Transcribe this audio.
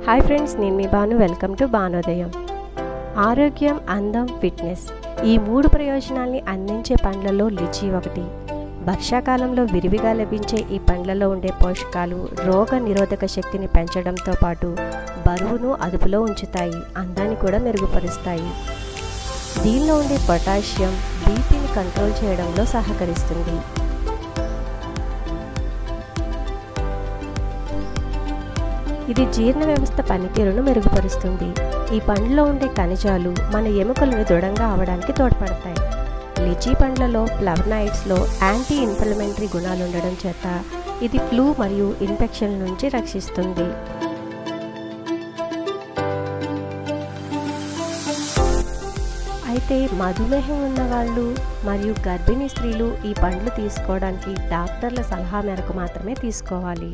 Hi friends, నేను మీ Banu. Welcome to Banodayam. ఆరోగ్యం, అందం, ఫిట్నెస్ ఈ మూడు ప్రయోజనాల్ని అందించే పండ్లలో లిచీ ఒకటి. వర్షాకాలంలో విరివిగా లభించే ఈ పండ్లలో ఉండే పోషకాలు రోగ నిరోధక శక్తిని పెంచడంతో పాటు బరువును అదుపులో ఉంచుతాయి, అందాన్ని కూడా మెరుగుపరుస్తాయి. దీనిలో ఉండే పొటాషియం బీపీని కంట్రోల్ చేయడంలో సహకరిస్తుంది. ఇది జీర్ణ వ్యవస్థ పనితీరును మెరుగుపరుస్తుంది. ఈ పండ్లలో ఉండే ఖనిజాలు మన ఎముకలను దృఢంగా అవడానికి తోడ్పడతాయి. లిచీ పండ్లలో ఫ్లవనాయిడ్స్లో యాంటీ ఇన్ఫ్లమేటరీ గుణాలు ఉండడం చేత ఇది ఫ్లూ మరియు ఇన్ఫెక్షన్ల నుంచి రక్షిస్తుంది. అయితే మధుమేహం ఉన్నవాళ్ళు మరియు గర్భిణీ స్త్రీలు ఈ పండ్లు తీసుకోవడానికి డాక్టర్ల సలహా మేరకు మాత్రమే తీసుకోవాలి.